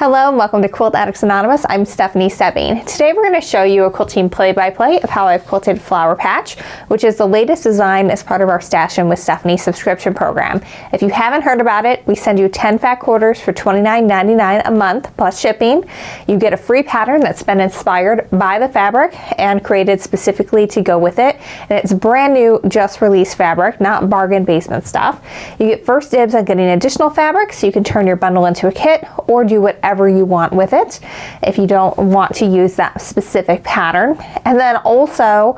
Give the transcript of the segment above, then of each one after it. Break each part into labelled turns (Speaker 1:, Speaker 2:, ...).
Speaker 1: Hello and welcome to Quilt Addicts Anonymous. I'm Stephanie Stebbing. Today we're going to show you a quilting play-by-play of how I've quilted Flower Patch, which is the latest design as part of our Stashin with Stephanie subscription program. If you haven't heard about it, we send you 10 fat quarters for $29.99 a month plus shipping. You get a free pattern that's been inspired by the fabric and created specifically to go with it. And it's brand new, just released fabric, not bargain basement stuff. You get first dibs on getting additional fabric so you can turn your bundle into a kit or do whatever you want with it if you don't want to use that specific pattern. And then also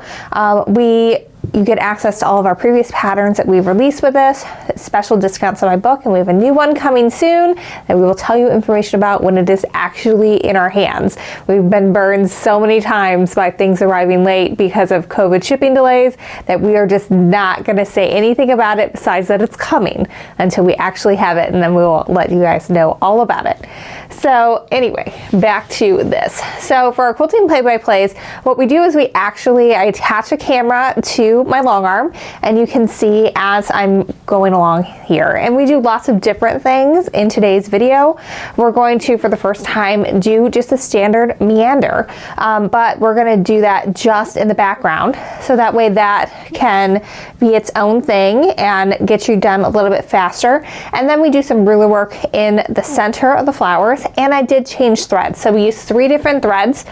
Speaker 1: you get access to all of our previous patterns that we've released with this, special discounts on my book, and we have a new one coming soon that we will tell you information about when it is actually in our hands. We've been burned so many times by things arriving late because of COVID shipping delays that we are just not going to say anything about it besides that it's coming until we actually have it, and then we will let you guys know all about it. So anyway, back to this. So for our quilting play-by-plays, what we do is I attach a camera to my long arm, and you can see as I'm going along here. And we do lots of different things in today's video. We're going to, for the first time, do just a standard meander, but we're going to do that just in the background, so that way that can be its own thing and get you done a little bit faster. And then we do some ruler work in the center of the flowers, and I did change threads. So we used 3 different threads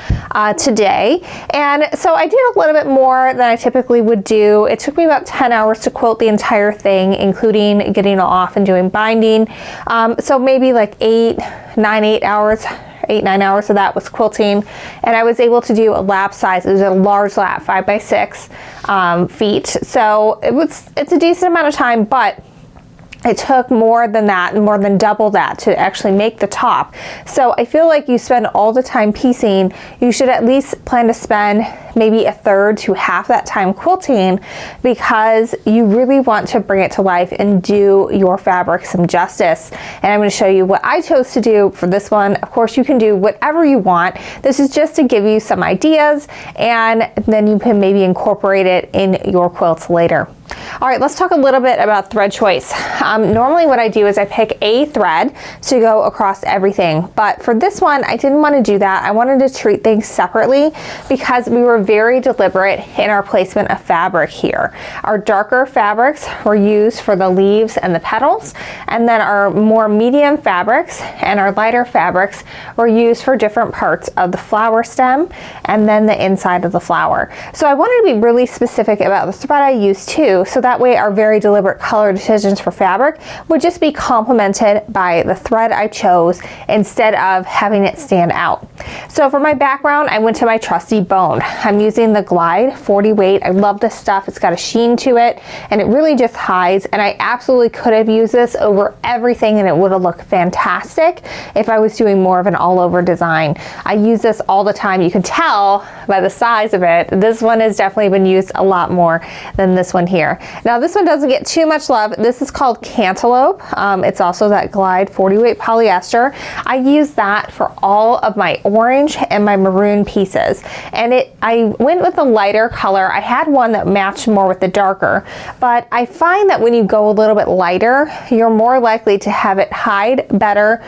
Speaker 1: today, and so I did a little bit more than I typically would do. It took me about 10 hours to quilt the entire thing, including getting it off and doing binding. So maybe like 8, 9 hours of that was quilting, and I was able to do a lap size. It was a large lap, 5 by 6 feet. So it's a decent amount of time, but it took more than that, more than double that to actually make the top. So I feel like you spend all the time piecing, you should at least plan to spend maybe a third to half that time quilting, because you really want to bring it to life and do your fabric some justice. And I'm going to show you what I chose to do for this one. Of course, you can do whatever you want. This is just to give you some ideas, and then you can maybe incorporate it in your quilts later. All right, let's talk a little bit about thread choice. Normally what I do is I pick a thread to go across everything, but for this one, I didn't want to do that. I wanted to treat things separately because we were very deliberate in our placement of fabric here. Our darker fabrics were used for the leaves and the petals, and then our more medium fabrics and our lighter fabrics were used for different parts of the flower stem and then the inside of the flower. So I wanted to be really specific about the thread I used too, so that way our very deliberate color decisions for fabric would just be complemented by the thread I chose instead of having it stand out. So for my background, I went to my trusty bone. I'm using the Glide 40 weight. I love this stuff. It's got a sheen to it, and it really just hides, and I absolutely could have used this over everything and it would have looked fantastic if I was doing more of an all-over design. I use this all the time. You can tell by the size of it. This one has definitely been used a lot more than this one here. Now this one doesn't get too much love. This is called Cantaloupe. It's also that Glide 40 weight polyester. I use that for all of my orange and my maroon pieces, and I went with a lighter color. I had one that matched more with the darker, but I find that when you go a little bit lighter, you're more likely to have it hide better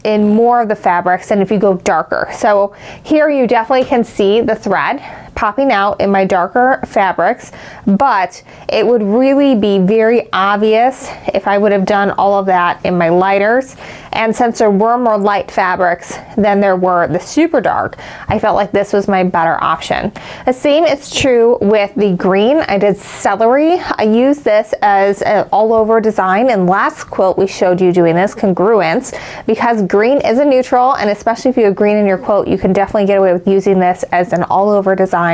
Speaker 1: in more of the fabrics than if you go darker. So here you definitely can see the thread popping out in my darker fabrics, but it would really be very obvious if I would have done all of that in my lighters. And since there were more light fabrics than there were the super dark, I felt like this was my better option. The same is true with the green. I did celery. I used this as an all-over design, and last quilt we showed you doing this, congruence, because green is a neutral, and especially if you have green in your quilt, you can definitely get away with using this as an all-over design.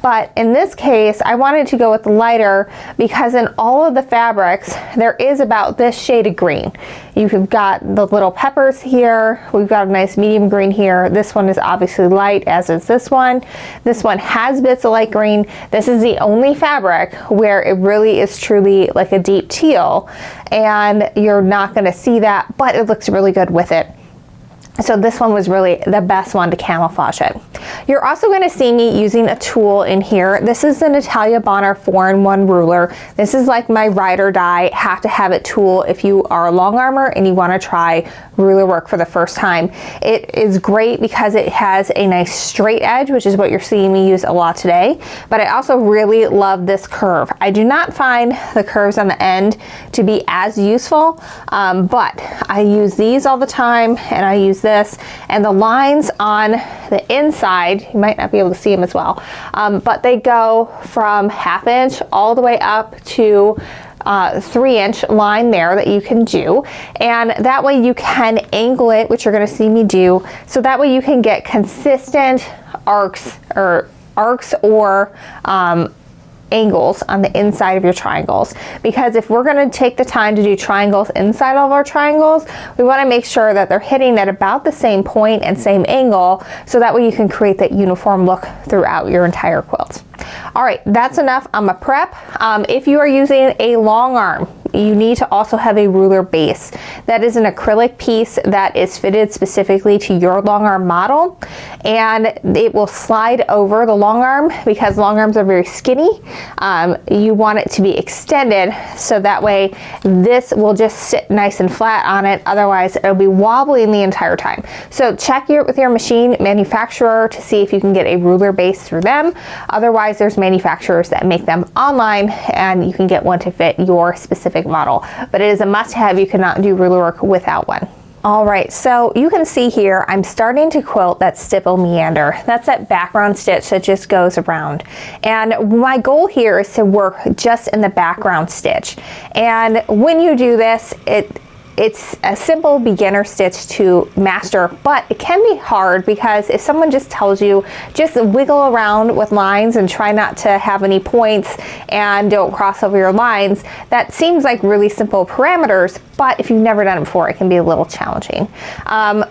Speaker 1: But in this case, I wanted to go with the lighter because in all of the fabrics, there is about this shade of green. You've got the little peppers here. We've got a nice medium green here. This one is obviously light, as is this one. This one has bits of light green. This is the only fabric where it really is truly like a deep teal, and you're not going to see that, but it looks really good with it. So this one was really the best one to camouflage it. You're also going to see me using a tool in here. This is the Natalia 4-in-1 ruler. This is like my ride or die, have to have it tool if you are a long armer and you want to try ruler work for the first time. It is great because it has a nice straight edge, which is what you're seeing me use a lot today. But I also really love this curve. I do not find the curves on the end to be as useful, but I use these all the time, and I use this, and the lines on the inside, you might not be able to see them as well, but they go from 1/2 inch all the way up to 3-inch line there that you can do, and that way you can angle it, which you're going to see me do, so that way you can get consistent arcs or angles on the inside of your triangles. Because if we're going to take the time to do triangles inside of our triangles, we want to make sure that they're hitting at about the same point and same angle, so that way you can create that uniform look throughout your entire quilt. All right, that's enough on my prep. If you are using a long arm, you need to also have a ruler base. That is an acrylic piece that is fitted specifically to your long arm model, and it will slide over the long arm because long arms are very skinny. You want it to be extended, so that way this will just sit nice and flat on it. Otherwise, it'll be wobbling the entire time. So check with your machine manufacturer to see if you can get a ruler base through them. Otherwise, there's manufacturers that make them online, and you can get one to fit your specific model, but it is a must-have. You cannot do ruler work without one. All right, so you can see here I'm starting to quilt that stipple meander. That's that background stitch that just goes around, and my goal here is to work just in the background stitch. And when you do this, it's a simple beginner stitch to master, but it can be hard because if someone just tells you just wiggle around with lines and try not to have any points and don't cross over your lines, that seems like really simple parameters, but if you've never done it before, it can be a little challenging.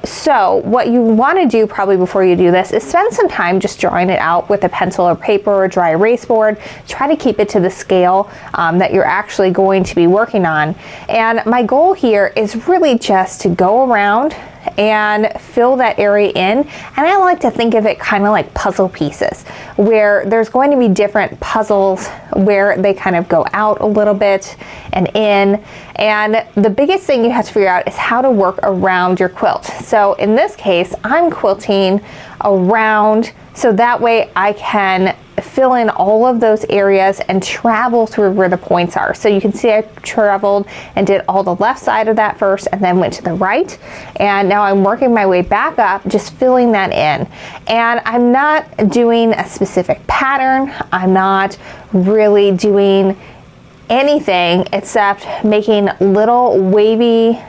Speaker 1: So what you want to do probably before you do this is spend some time just drawing it out with a pencil or paper or dry erase board. Try to keep it to the scale that you're actually going to be working on. And my goal here is really just to go around and fill that area in, and I like to think of it kind of like puzzle pieces, where there's going to be different puzzles where they kind of go out a little bit and in, and the biggest thing you have to figure out is how to work around your quilt. So in this case, I'm quilting around, so that way I can fill in all of those areas and travel through where the points are. So you can see I traveled and did all the left side of that first and then went to the right, and now I'm working my way back up, just filling that in. And I'm not doing a specific pattern. I'm not really doing anything except making little wavy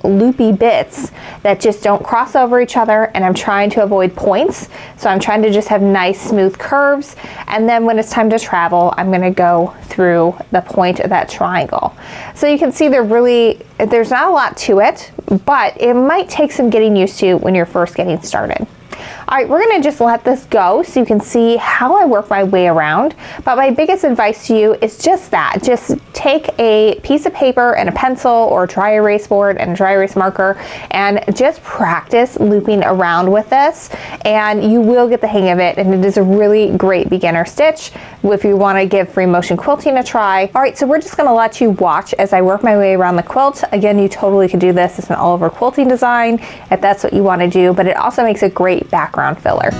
Speaker 1: loopy bits that just don't cross over each other, and I'm trying to avoid points. So I'm trying to just have nice smooth curves, and then when it's time to travel, I'm going to go through the point of that triangle. So you can see there's not a lot to it, but it might take some getting used to when you're first getting started. All right, we're gonna just let this go so you can see how I work my way around. But my biggest advice to you is just that. Just take a piece of paper and a pencil or a dry erase board and a dry erase marker and just practice looping around with this, and you will get the hang of it, and it is a really great beginner stitch if you wanna give free motion quilting a try. All right, so we're just gonna let you watch as I work my way around the quilt. Again, you totally could do this as an all over quilting design if that's what you wanna do, but it also makes a great background filler.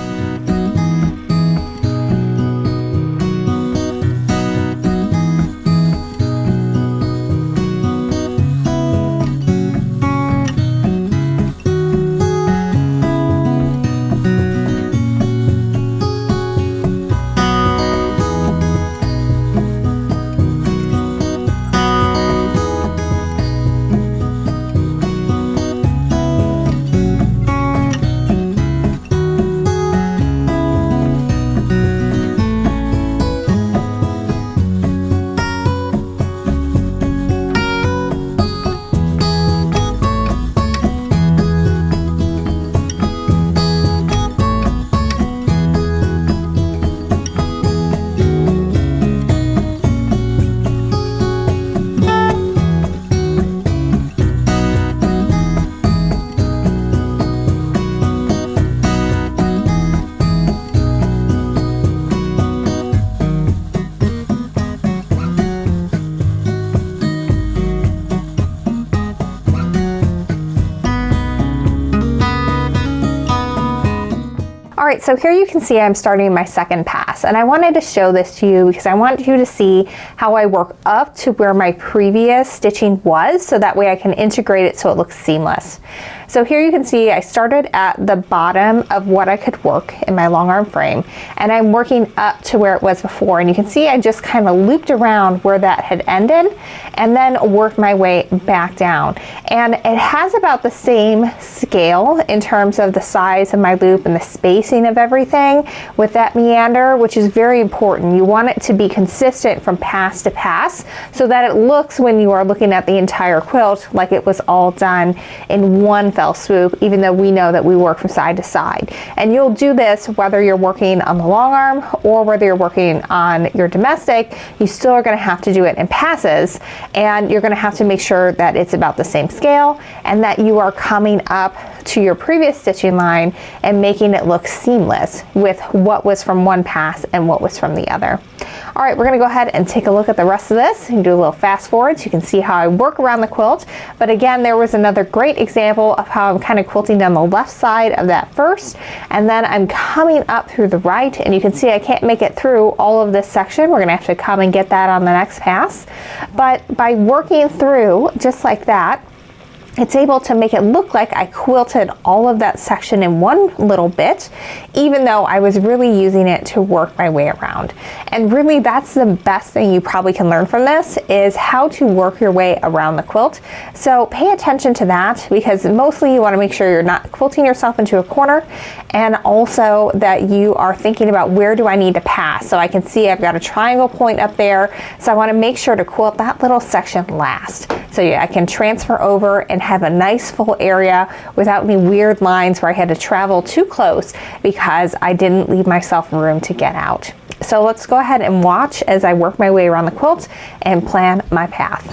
Speaker 1: Alright, so here you can see I'm starting my second pass, and I wanted to show this to you because I want you to see how I work up to where my previous stitching was, so that way I can integrate it so it looks seamless. So here you can see I started at the bottom of what I could work in my long arm frame, and I'm working up to where it was before, and you can see I just kind of looped around where that had ended and then worked my way back down. And it has about the same scale in terms of the size of my loop and the spacing of everything with that meander, which is very important. You want it to be consistent from pass to pass so that it looks, when you are looking at the entire quilt, like it was all done in one fell swoop, even though we know that we work from side to side. And you'll do this whether you're working on the long arm or whether you're working on your domestic. You still are going to have to do it in passes, and you're going to have to make sure that it's about the same scale and that you are coming up to your previous stitching line and making it look seamless with what was from one pass and what was from the other. All right, we're going to go ahead and take a look at the rest of this and do a little fast forward so you can see how I work around the quilt. But again, there was another great example of how I'm kind of quilting down the left side of that first, and then I'm coming up through the right, and you can see I can't make it through all of this section. We're going to have to come and get that on the next pass. But by working through just like that, it's able to make it look like I quilted all of that section in one little bit, even though I was really using it to work my way around. And really, that's the best thing you probably can learn from this, is how to work your way around the quilt. So pay attention to that, because mostly you want to make sure you're not quilting yourself into a corner, and also that you are thinking about where do I need to pass. So I can see I've got a triangle point up there, so I want to make sure to quilt that little section last. So yeah, I can transfer over and have a nice full area without any weird lines where I had to travel too close because I didn't leave myself room to get out. So let's go ahead and watch as I work my way around the quilt and plan my path.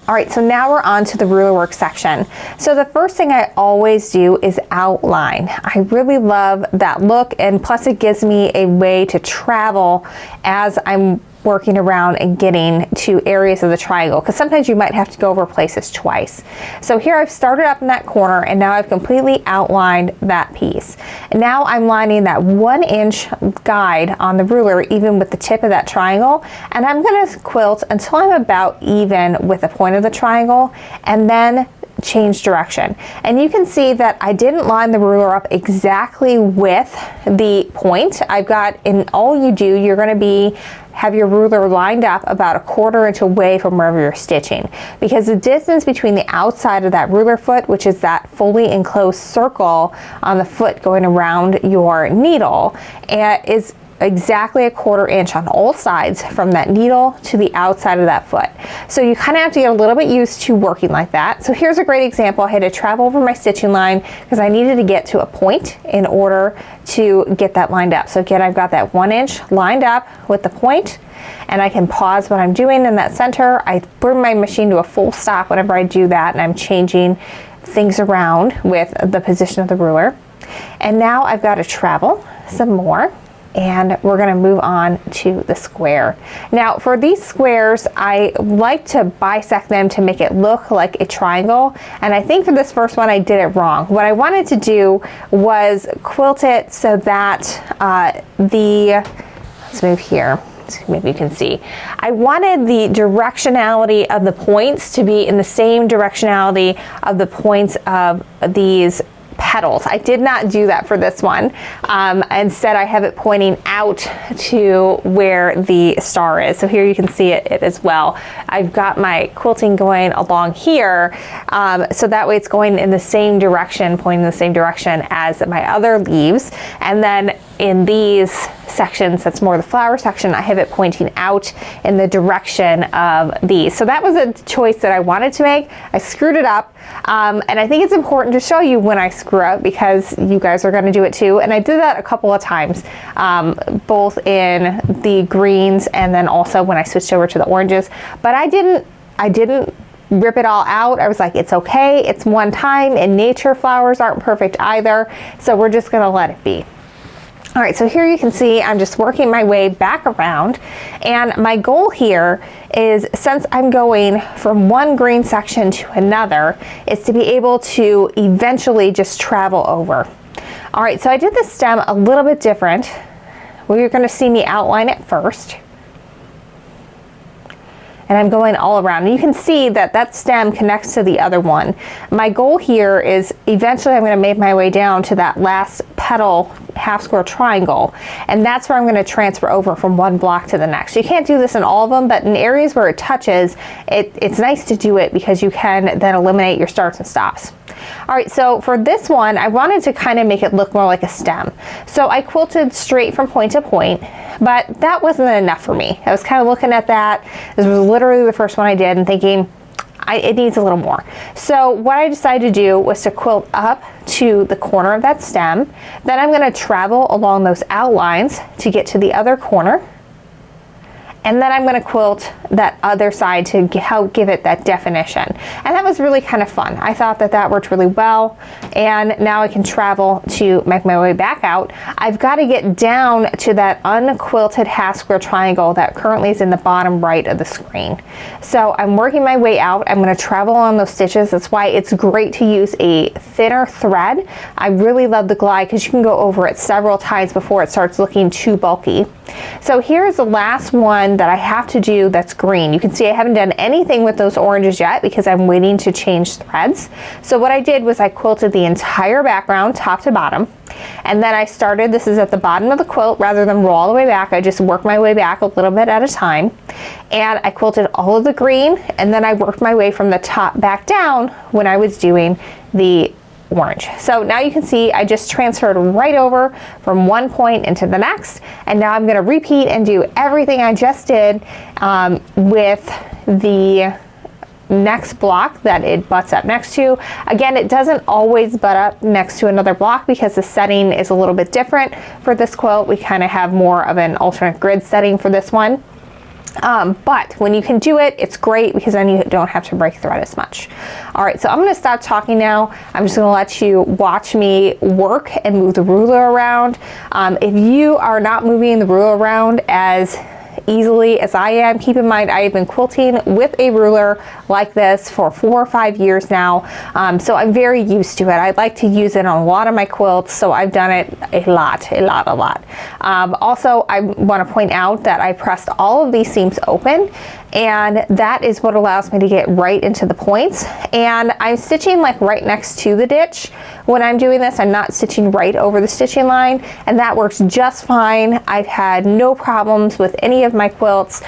Speaker 1: All right, so now we're on to the ruler work section. So the first thing I always do is outline. I really love that look, and plus it gives me a way to travel as I'm working around and getting to areas of the triangle, because sometimes you might have to go over places twice. So here I've started up in that corner, and now I've completely outlined that piece. And now I'm lining that 1-inch guide on the ruler even with the tip of that triangle, and I'm going to quilt until I'm about even with the point of the triangle, and then change direction. And you can see that I didn't line the ruler up exactly with the point. I've got, in all you do, you're going to have your ruler lined up about 1/4 inch away from wherever you're stitching, because the distance between the outside of that ruler foot, which is that fully enclosed circle on the foot going around your needle, is exactly 1/4 inch on all sides from that needle to the outside of that foot. So you kind of have to get a little bit used to working like that. So here's a great example. I had to travel over my stitching line because I needed to get to a point in order to get that lined up. So again, I've got that 1 inch lined up with the point, and I can pause what I'm doing in that center. I bring my machine to a full stop whenever I do that, and I'm changing things around with the position of the ruler. And now I've got to travel some more. and we're going to move on to the square. Now for these squares, I like to bisect them to make it look like a triangle, and I think for this first one I did it wrong. What I wanted to do was quilt it so that let's move here. Maybe you can see. I wanted the directionality of the points to be in the same directionality of the points of these petals. I did not do that for this one. Instead, I have it pointing out to where the star is. So here you can see it as well. I've got my quilting going along here, so that way it's going in the same direction, pointing in the same direction as my other leaves. And then in these sections, that's more the flower section, I have it pointing out in the direction of these. So that was a choice that I wanted to make. I screwed it up, and I think it's important to show you when I screw up because you guys are going to do it too. And I did that a couple of times, both in the greens and then also when I switched over to the oranges. But I didn't rip it all out. I was like, it's okay. It's one time. In nature, flowers aren't perfect either. So we're just going to let it be. All right, so here you can see I'm just working my way back around, and my goal here is, since I'm going from one green section to another, is to be able to eventually just travel over. All right, so I did the stem a little bit different. Well, you're gonna see me outline it first. And I'm going all around. And you can see that that stem connects to the other one. My goal here is eventually I'm going to make my way down to that last petal half square triangle, and that's where I'm going to transfer over from one block to the next. You can't do this in all of them, but in areas where it touches, it's nice to do it because you can then eliminate your starts and stops. All right, so for this one, I wanted to kind of make it look more like a stem. So I quilted straight from point to point, but that wasn't enough for me. I was kind of looking at that. This was literally the first one I did and thinking, it needs a little more. So what I decided to do was to quilt up to the corner of that stem. Then I'm going to travel along those outlines to get to the other corner. And then I'm going to quilt that other side to help give it that definition. And that was really kind of fun. I thought that that worked really well. And now I can travel to make my way back out. I've got to get down to that unquilted half square triangle that currently is in the bottom right of the screen. So I'm working my way out. I'm going to travel on those stitches. That's why it's great to use a thinner thread. I really love the glide because you can go over it several times before it starts looking too bulky. So here's the last one that I have to do that's green. You can see I haven't done anything with those oranges yet because I'm waiting to change threads. So what I did was I quilted the entire background top to bottom, and then I started, this is at the bottom of the quilt, rather than roll all the way back, I just worked my way back a little bit at a time, and I quilted all of the green, and then I worked my way from the top back down when I was doing the orange. So now you can see I just transferred right over from one point into the next, and now I'm going to repeat and do everything I just did with the next block that it butts up next to. Again, it doesn't always butt up next to another block because the setting is a little bit different for this quilt. We kind of have more of an alternate grid setting for this one. But when you can do it, it's great because then you don't have to break thread as much. All right, so I'm going to stop talking now. I'm just going to let you watch me work and move the ruler around. If you are not moving the ruler around as easily as I am, keep in mind I have been quilting with a ruler like this for 4 or 5 years now, so I'm very used to it. I like to use it on a lot of my quilts, so I've done it a lot. Also, I want to point out that I pressed all of these seams open, and that is what allows me to get right into the points. And I'm stitching like right next to the ditch when I'm doing this. I'm not stitching right over the stitching line, and that works just fine. I've had no problems with any of my quilts.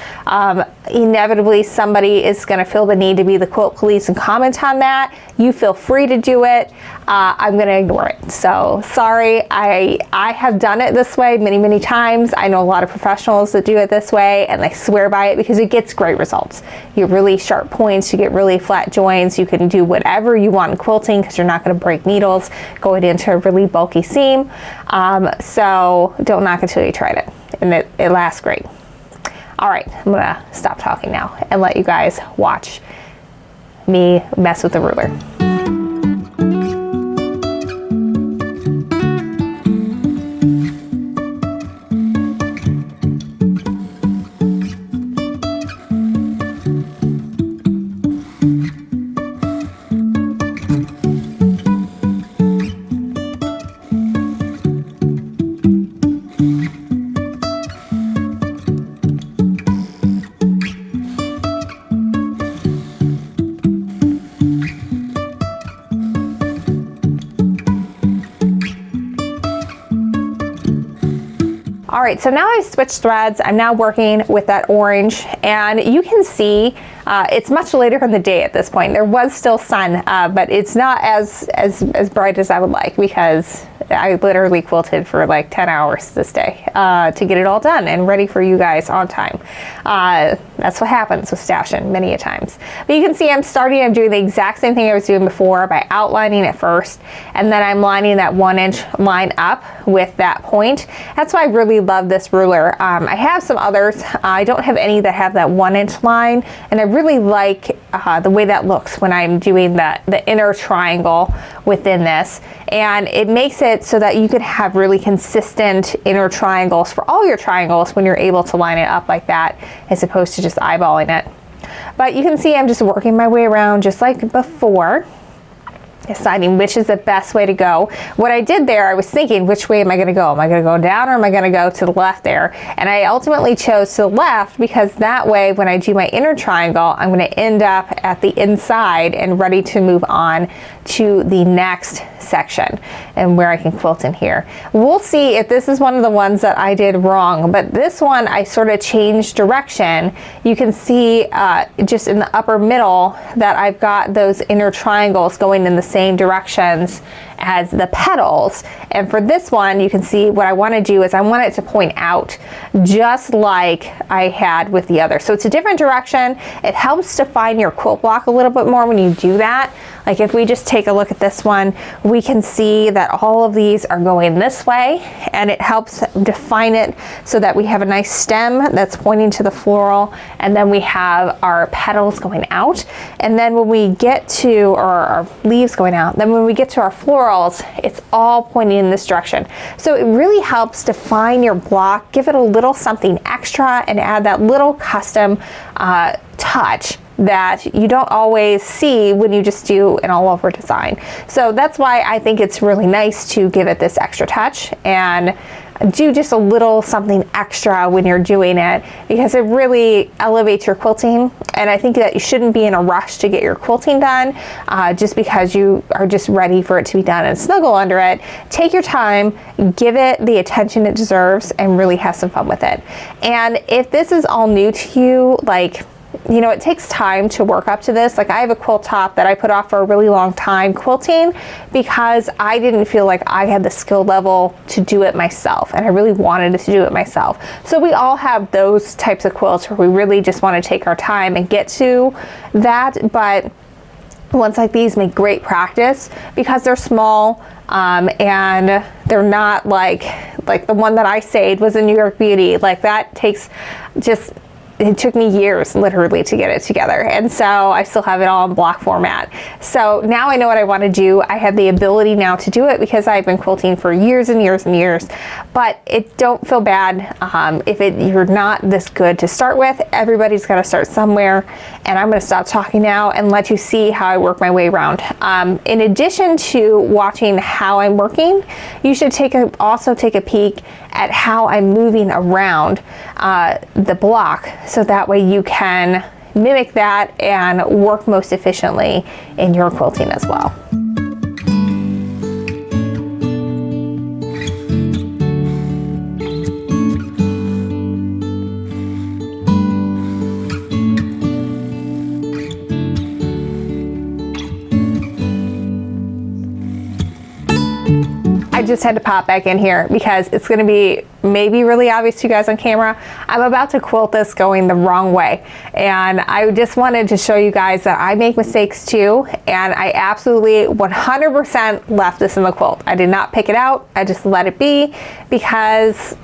Speaker 1: Inevitably somebody is going to feel the need to be the quilt police and comment on that. You feel free to do it. I'm going to ignore it. So sorry, I have done it this way many times. I know a lot of professionals that do it this way, and they swear by it because it gets great results. You get really sharp points, you get really flat joints, you can do whatever you want in quilting because you're not going to break needles going into a really bulky seam. So don't knock it until you tried it, and it lasts great. All right, I'm gonna stop talking now and let you guys watch me mess with the ruler. All right, so now I've switched threads. I'm now working with that orange, and you can see it's much later in the day at this point. There was still sun, but it's not as bright as I would like, because I literally quilted for like 10 hours this day to get it all done and ready for you guys on time. That's what happens with Stashin many a times. But you can see I'm doing the exact same thing I was doing before by outlining it first, and then I'm lining that 1-inch line up with that point. That's why I really love this ruler. I have some others. I don't have any that have that 1-inch line, and I really like the way that looks when I'm doing the inner triangle within this, and it makes it so that you could have really consistent inner triangles for all your triangles when you're able to line it up like that, as opposed to just eyeballing it. But you can see I'm just working my way around just like before, deciding which is the best way to go. What I did there, I was thinking, which way am I going to go? Am I going to go down, or am I going to go to the left there? And I ultimately chose to the left, because that way when I do my inner triangle, I'm going to end up at the inside and ready to move on to the next section and where I can quilt in here. We'll see if this is one of the ones that I did wrong, but this one I sort of changed direction. You can see just in the upper middle that I've got those inner triangles going in the same directions as the petals. And for this one, you can see what I want to do is I want it to point out just like I had with the other. So it's a different direction. It helps define your quilt block a little bit more when you do that. Like if we just take a look at this one, we can see that all of these are going this way, and it helps define it so that we have a nice stem that's pointing to the floral, and then we have our petals going out. And then when we get to, or our leaves going out, then when we get to our florals, it's all pointing in this direction. So it really helps define your block, give it a little something extra, and add that little custom touch that you don't always see when you just do an all over design. So that's why I think it's really nice to give it this extra touch and do just a little something extra when you're doing it, because it really elevates your quilting. And I think that you shouldn't be in a rush to get your quilting done just because you are just ready for it to be done and snuggle under it. Take your time, give it the attention it deserves, and really have some fun with it. And if this is all new to you, like, you know, it takes time to work up to this. Like I have a quilt top that I put off for a really long time quilting because I didn't feel like I had the skill level to do it myself, and I really wanted to do it myself. So we all have those types of quilts where we really just want to take our time and get to that. But ones like these make great practice because they're small and they're not like the one that I saved was a New York Beauty. Like that takes just, it took me years literally to get it together, and so I still have it all in block format. So now I know what I want to do. I have the ability now to do it because I've been quilting for years and years and years. But don't feel bad if you're not this good to start with. Everybody's got to start somewhere, and I'm going to stop talking now and let you see how I work my way around. In addition to watching how I'm working, you should also take a peek at how I'm moving around the block, so that way you can mimic that and work most efficiently in your quilting as well. I just had to pop back in here because it's going to be maybe really obvious to you guys on camera. I'm about to quilt this going the wrong way, and I just wanted to show you guys that I make mistakes too, and I absolutely 100% left this in the quilt. I did not pick it out. I just let it be because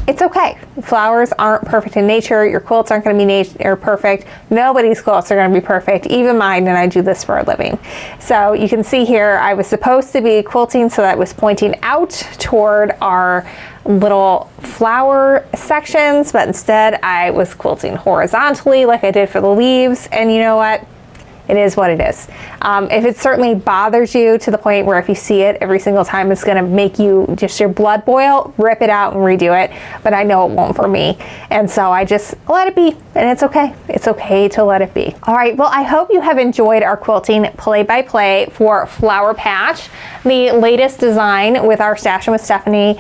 Speaker 1: it's okay. Flowers aren't perfect in nature. Your quilts aren't going to be perfect. Nobody's quilts are going to be perfect, even mine, and I do this for a living. So you can see here, I was supposed to be quilting so that was pointing out toward our little flower sections, but instead I was quilting horizontally like I did for the leaves, and you know what? it is what it is. If it certainly bothers you to the point where if you see it every single time, it's gonna make you just your blood boil, rip it out and redo it. But I know it won't for me. And so I just let it be, and it's okay. It's okay to let it be. All right, well, I hope you have enjoyed our quilting play-by-play for Flower Patch, the latest design with our Stashin with Stephanie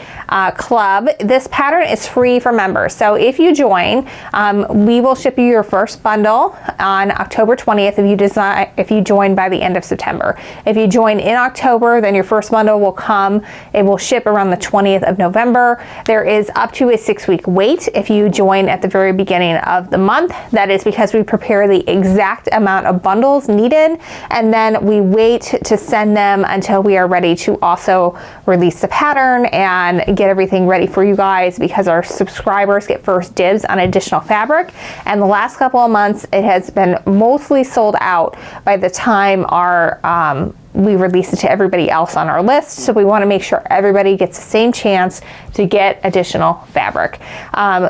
Speaker 1: club. This pattern is free for members. So if you join, we will ship you your first bundle on October 20th if you join by the end of September. If you join in October, then your first bundle will come. It will ship around the 20th of November. There is up to a 6-week wait if you join at the very beginning of the month. That is because we prepare the exact amount of bundles needed, and then we wait to send them until we are ready to also release the pattern and get everything ready for you guys, because our subscribers get first dibs on additional fabric. And the last couple of months, it has been mostly sold out by the time we release it to everybody else on our list. So we want to make sure everybody gets the same chance to get additional fabric.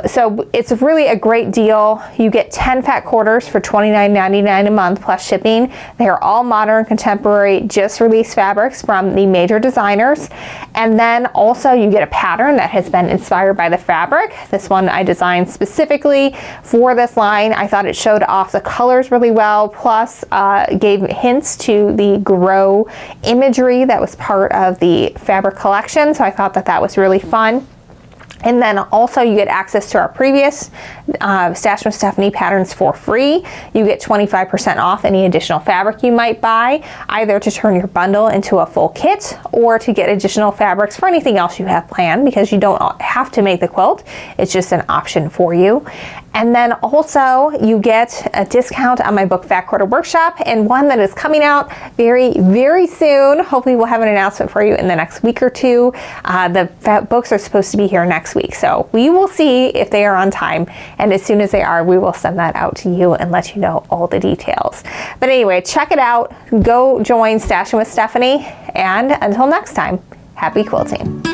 Speaker 1: So it's really a great deal. You get 10 fat quarters for $29.99 a month plus shipping. They are all modern, contemporary, just released fabrics from the major designers. And then also you get a pattern that has been inspired by the fabric. This one I designed specifically for this line. I thought it showed off the colors really well, plus gave hints to the grow imagery that was part of the fabric collection. So I thought that was really fun. And then also you get access to our previous Stashin with Stephanie patterns for free. You get 25% off any additional fabric you might buy, either to turn your bundle into a full kit or to get additional fabrics for anything else you have planned, because you don't have to make the quilt. It's just an option for you. And then also you get a discount on my book Fat Quarter Workshop, and one that is coming out very, very soon. Hopefully we'll have an announcement for you in the next week or two. The books are supposed to be here next week, so we will see if they are on time, and as soon as they are, we will send that out to you and let you know all the details. But anyway, check it out. Go join Stashin with Stephanie, and until next time, happy quilting.